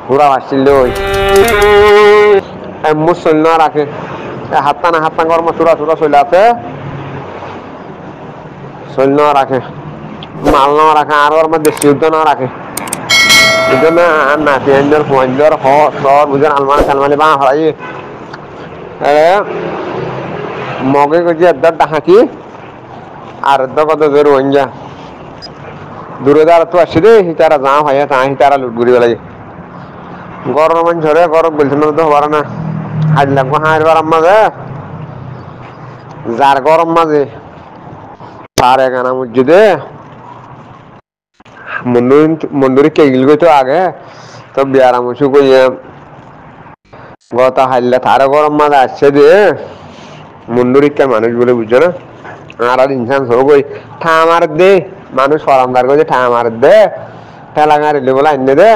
পুরা আসছিল মুসল রাখে হাত্তা কর্ম চূড়া চূড়া চলে আছে সৈন্য রাখে মাল না রাখে আর ওর মধ্যে যুদ্ধ না রাখে নাতির ফোনজর হর বুঝেন আলমানি সালমানি বা হরাই মগে গেছে একদার ডাহাতি আর কত জোর হইয়া দূরে দ্বারা তো আসছে রে তারা যা হয় তারা লুট ঘুরি বেলাই গরম ঝরে গরম বলছে না তো হবার না হাজ লাগবো হাঁড় গরম মাঝে যার গরম মাঝে তার এগানা মসজিদে মন্দিরে কেগিল গই তো আগে তো বিয়ার আমসু কইয়া গতা হাইলে তার গরম মাঝে আসছে দে মন্দিরিকার মানুষ বলে বুঝছো না আর ইনসান সব কই ঠা মার দে মানুষ সরামদার কইছে ঠা মার দে ঠেলা গাড়ি বলে আইনে দে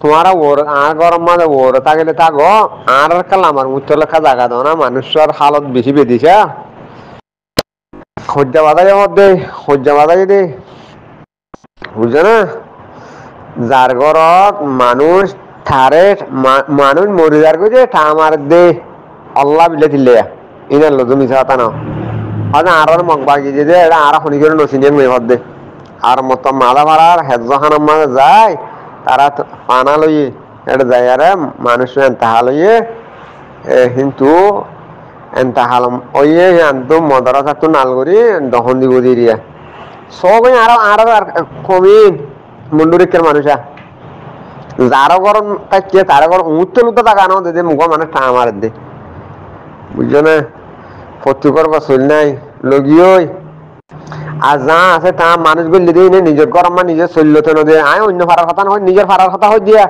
তোমারা ওর আর গরম মাঝে ওর থাকলে থাকো আর কাল আমার মুচ্ছ লেখা জায়গা দাও না মানুষের হালত বেশি বেঁধেছে সজ্জা বাজাই দে সজ্জা বাজাই দে বুঝছো না যার ঘরত মানুষ থারে মানুষ মরি যার কইছে ঠা মার দে আল্লাহ বিলে দিলে ইনার লো তুমি সাথা না আচ্ছা আর মগ বাগি যে এটা আর খনি করে নসিনিয়ে মেয়ে ভাব দে আর মত মালা ভাড়ার হেজাহানার মাঝে যায় তারা পানা লইয়ে এটা যায় আরে মানুষ এনতাহা লইয়ে কিন্তু এনতাহাল ওইয়ে আনতো মদরা থাকতো নালগরি দহন দিব দিয়ে সব আরো আরো কমিন মুন্ডুরিকের মানুষা যারও গরম থাকছে তারও গরম উত্তর উত্তর টাকা আনো দিদি মুখ মানুষ ঠা মার দে বুঝছো না প্রত্যেকের চল নাই লগিওই আর যা আছে তা মানুষ বললে দিয়ে নিজের গরম মা নিজের চলতে নদী আয় অন্য ফারার কথা নহয় নিজের ফারার কথা হয়ে দিয়া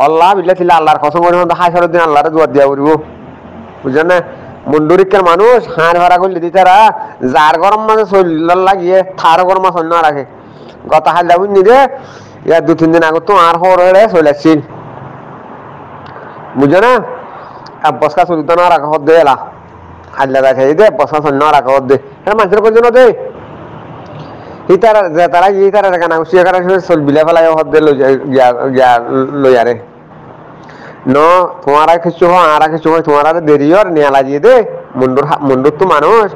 আল্লাহ বিল্লা ছিল আল্লাহর কসম করে হাই সরের দিন আল্লাহরে জোয়ার দিয়া করবো বুঝছো না মুন্ডুরিকের মানুষ হাঁড় ভাড়া করলে দি তারা যার গরম মাঝে চল লাগিয়ে থার গরম মাছ অন্য রাখে গতা হাইলা বুঝলি রে ইয়ার 2-3 দিন আগে তো আর হরে চলে আসছিল বুঝছো না বসকা চলতে না রাখা হদ এলা হাইলা রাখে দে বসকা চল না রাখা হদ দে হ্যাঁ মানুষের কোন দে তারা গিয়ে তারা কেনা উচিয়া কারা চল বিলা ফেলাই হদ দে লইয়ারে ন তোমারা কিছু হয় আর কিছু হয় তোমার দেরি আর নিয়ে লাগিয়ে দে মুন্ডুর তো মানুষ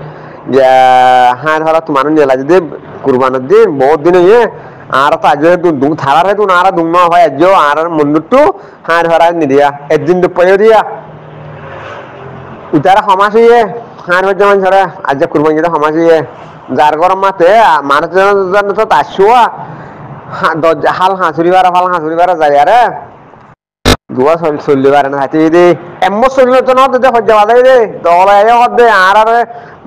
হাঁ ধরা তো মানুষ নিয়ে লাগিয়ে দে কুরবানের দিন বহুত দিন হয়ে আর তো আগে থারার হেতু না আর দুমা হয় আজ আর মুন্ডুর তো হাঁ ধরা নিদিয়া একদিন দুপাইও দিয়া উতারা সমাজ হইয়ে হাঁ ধর যেমন ধরে আজ কুরবানি যেটা সমাজ হইয়ে যার গরম মাতে মানুষজন তো আসছো হাল হাঁচুরিবার ভাল হাঁচুরিবার যায় আরে দুয়া চললি পারে না হাতি দে এমন চললে তো না দে সজ্জা বাজাই দে দলাই হদ দে আর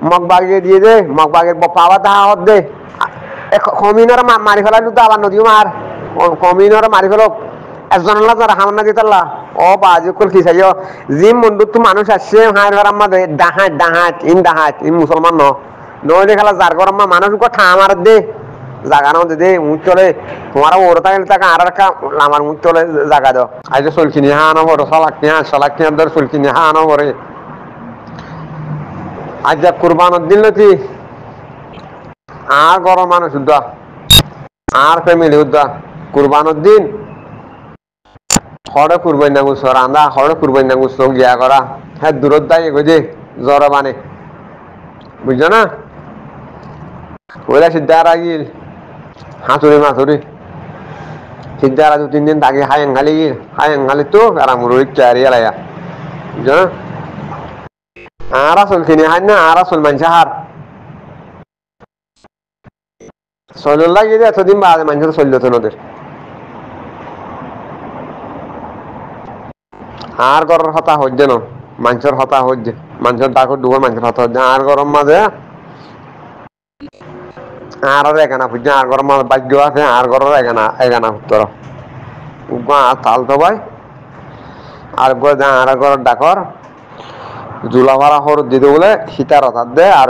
মগ বাগিয়ে দিয়ে দে মগ বাগের পাবা তাহা হদ দে কমিনর মারি ফেলাই তো আবার নদীও মার কমিনর মারি ফেলক একজন যারা হামনা দিতাল্লা ও বাজি কল কি চাইও জিম মন্ডুর তো মানুষ আসছে হাঁড় ঘর আমাদের ডাহাত ইন মুসলমান নইলে খেলা যার ঘর মানুষ ঠা মার দে জাগা নাও দে মুখ চলে তোমার ওর থাকলে তাকে আর একটা আমার মুখ চলে জাগা দাও আজ চলকিনি হা আনো বড় সালাকি ধর চলকিনি হা আনো বরে আজ কুরবানের দিন নাকি আর গরম মানুষ উদ্দা আর ফ্যামিলি উদ্দা কুরবানের দিন হরে কুরবানি না গুছ রান্দা হরে কুরবানি না গুছ গিয়া করা হ্যাঁ দূরত দায় এগোজে জ্বর বানে বুঝছো না ওইলা সিদ্ধার আগিল হাতুড়ি সিদ্ধার 2-3 দিন থাকি হাই তো আর আমার চারি এলাইয়া বুঝছো না আর আসল কিনে হাই না আর আসল মানুষ হার চল লাগিয়ে এতদিন বাদে মানুষের চলল তো নদের আর গরর হতা হচ্ছে না মানুষের হতা হচ্ছে মানুষের ডাকর ডুবো মানুষের হতা হচ্ছে আর গরম মাঝে আর এখানা বুঝছে আর গরম মাঝে ভাগ্য আছে আর গরর এখানা উত্তর তাল তো ভাই আর আর গরর ডাকর জুলাভাড়া হর দিতে বলে সীতার হতার দে আর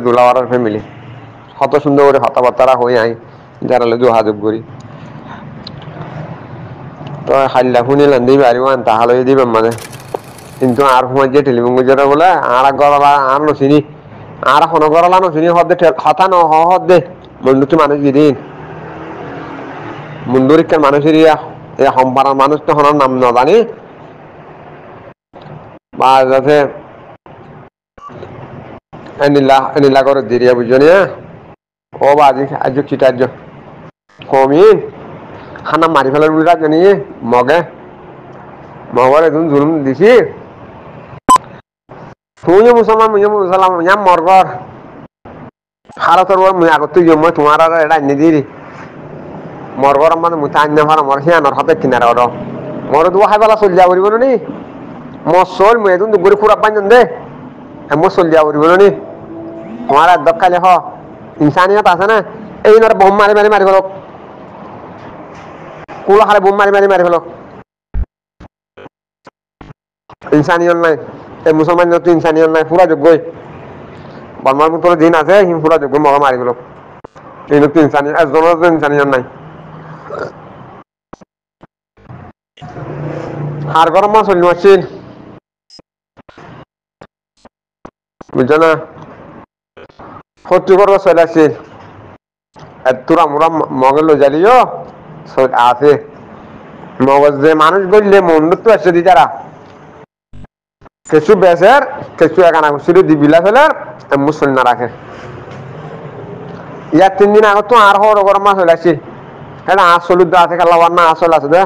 জুলাভাড়ার ফ্যামিলি কত সুন্দর করে হতাবার্তারা হয়ে আই যারা যোগাযোগ করি তো হাল্লা শুনি লান্দি পারিব তাহলে দিবেন মানে কিন্তু আর সময় যে টেলিফোন গুজরা বলে আর গরলা আর নচিনি আর কোনো গরলা নচিনি হদে হতা ন হদে মন্দুটি মানুষ দিদিন মুন্দুরিকার মানুষের ইয়া সম্পারার মানুষ তো হনার নাম না জানি বা যাতে এনিলা করে দিরিয়া বুঝনি ও বা আজ চিটার্য কমিন খানা মারি ফেলার বুঝা জানি মগর একদম জুলুম দিছি তুই মুসলমান মরগর ভারতের মুই আগত মই তোমার আর এটা আনি দিরি মরগর মানে মুই আন্য ভাড়া মর সিয়ানোর হাতে কিনারে ওর মর দু খাই পেলা চলি যাব পারিব নি মর চল মুই একদম দুপুরে ফুরা পাই দে মো চলি যাব পারিব নি তোমার একদম খাইলে হ ইনসানিয়ত আছে না এই নরে বোম মারি মারি মারি ফেলক কুলো হারে বোম মারি মারি মারি ফেলক ইনসানিয়ত নাই এই মুসলমান তো ইনসানিয়ত নাই পুরা যোগ্যই বর্মার মতো দিন আছে হিম পুরা যোগ্য মগা মারি ফেলক এই তো ইনসানিয়ত একজনের তো ইনসানিয়ত নাই আর গরম মাছ চলি মারছিল বুঝছো না সত্যি করবো চলে আসছিল তোরা মোরা মগের লো জ্বালিও আছে মগজ যে মানুষ বললে মন্ডুর তো আসছে দি তারা কিছু বেসের কিছু একানা শুধু দিবিলা ফেলার মুসল না রাখে ইয়ার 3 দিন আগত তো আর হওয়ার গরম মাছ চলে আসছিল হ্যাঁ আসল আছে খেলা না আসল আছে দে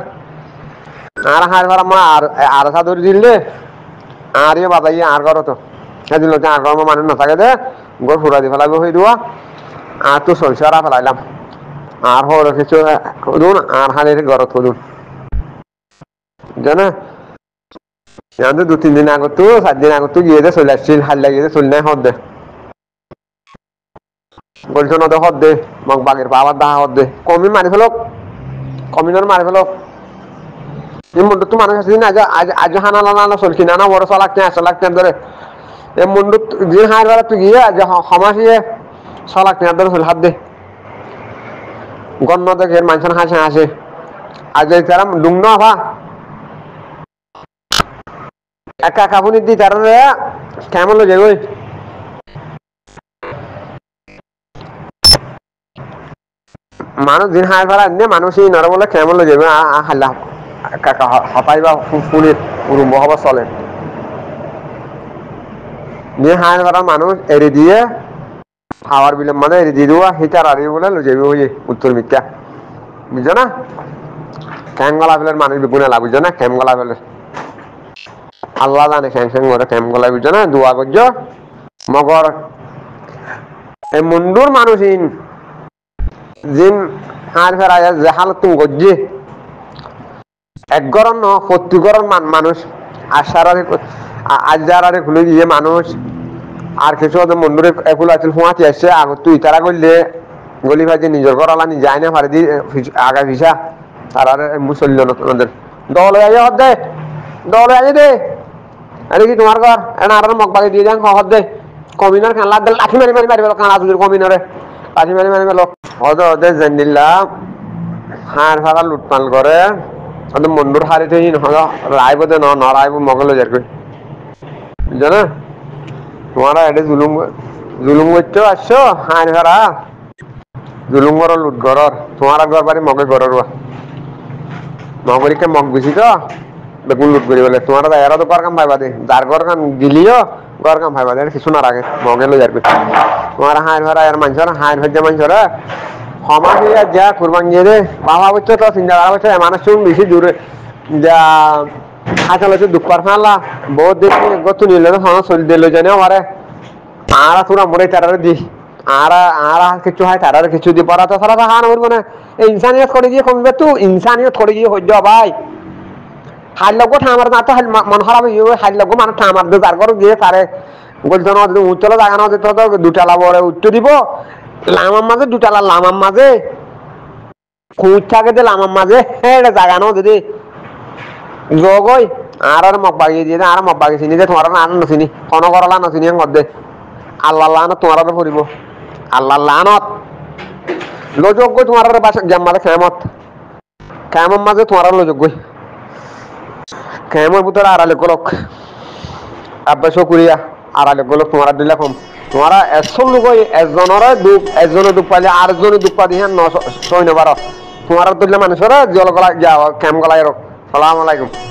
আর হার ভাড়া মা আর সাদর দিলে আর ইয়ে বাদাই আর ঘর তো হ্যাঁ দিল আর ঘর মানুষ না থাকে দে গড় ফুরা দি ফেলাবো হয়ে দেওয়া আর তো সরষে আর ফেলাইলাম আর হর কিছু দুন আর হালের ঘর তো দুন জানা জানো 2-3 দিন আগত তো 7 দিন আগত তো গিয়ে দে চলে আসছিল হাল লাগিয়ে চলে নাই হদ দে বলছো না তো হদ দে মগ বাগের পাওয়ার দা হদ দে কমি মারি ফেলক কমিনার মারি ফেলক এই মন্ডু তো মানুষ আছে না আজ হানা লানা চলকি না বড় চলাক না চলাক না ধরে এই মন্ডু যে হার বেলা তুই গিয়ে আজ সমাসিয়ে চলাক না ধরে চল হাত দে গণ্য দেখে মানুষের হাসে হাসে আজ তারা ডুংন আভা একা কাপুনি দি তারা কেমন লোক যাবে মানুষ দিন হার ফেলা এনে মানুষই নর বলে কেমন লোক যাবে হাল্লা কাকা হতাই বা ফুলের উরুম্ব হবা চলে নিয়ে হার ফেলা মানুষ এড়ে দিয়ে হাওয়ার বিলম মানে এড়ে দিয়ে দেওয়া হিটার আর বলে লো যাবে হয়ে উত্তর মিথ্যা বুঝছো না ক্যামগলা ফেলের মানুষ বিপুনে লাভ বুঝছো না ক্যামগলা ফেলের আল্লাহ জানে খ্যাং খ্যাং করে ক্যাম গলায় বুঝছো না দোয়া করছো মগর এই মুন্ডুর মানুষ জিন হার ফেরায় যে হালত তুমি গজ্জি এক গরম ন 40 গরম মানুষ আজারে খুলে গিয়ে মানুষ আর কিছু মন্ডুরে একুল আছিল ফুঁয়াতি আসছে আগত তুই তারা করলে গলি ভাই যে নিজের ঘর আলা নিজে আইনে ফারে দি আগা ভিসা তারা মুসল্লি নতুনদের দলে আইয়া হদ দে দলে আইয়া দে আরে কি তোমার ঘর এনা আর মগ বাগে দিয়ে যান হদ দে কমিনার খান লাগ লাঠি মারি মারি মারি কানা তুলির কমিনারে লাঠি মারি মারি মেলো হদ হদে জানিলা হার ফারা লুটপাল করে ওদের মন্ডুর হারি থেকে রাইব দে ন রাইব মগল যার কই জানা তোমারা এটা জুলুম করছো আসছো হার ফারা জুলুম ঘর লুট ঘর তোমার ঘর বাড়ি মগে ঘর মগরিকে মগ বেশি তো বেগুন লুট করি বলে তোমার এরা তো ঘর কাম ভাইবা দে যার ঘর কাম গিলিও ঘর কাম ভাইবা দে কিছু না রাখে মগে লো যার তোমার হাঁড় ভরা আর মানুষরা হাঁড় ভেজা মানুষরা ক্ষমা দিয়ে যা কুরবান গিয়ে দে বাবা বলছো তো চিন্তা করা বলছো মানুষ বেশি দূরে যা আসলে হচ্ছে দুঃখ ফালা বহুত দেখি গত নিলে না চলি দিল জানে আমারে আর তোরা মরে তারারে দি আর কিছু হয় তারার কিছু দি পড়া তো সারা হান বলবো না এই ইনসানিয়ত করে গিয়ে কমবে তুই ইনসানিয়ত করে গিয়ে হইজ ভাই হাল লগো ঠামার না তো মন খারাপ হইবে হাল লগো মানে ঠামার দে যার ঘর গিয়ে তারে বলছো না যদি উচ্চলা জায়গা না দিত তো দুটালা বড় উত্তর দিব লামার মাঝে দুটালা লামার মাঝে খুঁজ থাকে যে লামার মাঝে হ্যাঁ জায়গা নাও দিদি যোগই আর মগ বাগিয়ে দিয়ে আর মগ বাগিয়ে চিনি যে তোমার আন নচিনি কোন করলা নচিনি মধ্যে আল্লাহ লানত তোমার ফুরিব আল্লাহ লানত লোযোগ্য তোমার বাসা জাম্মারে খেমত খেমত মাঝে তোমার লোযোগ্য কেমন ভিতরে আড়ালে গোলক আব্বা শুক্রিয়া আড়ালে গোলক তোমার দিলে কম তোমারা একশো লোক একজনের দুঃখ পাইলে আরেকজনের দুঃখ পাই হ্যাঁ 9 6 বারো তোমার তুললে মানুষেরা জল গলা ক্যাম গলায় সালাম আলাইকুম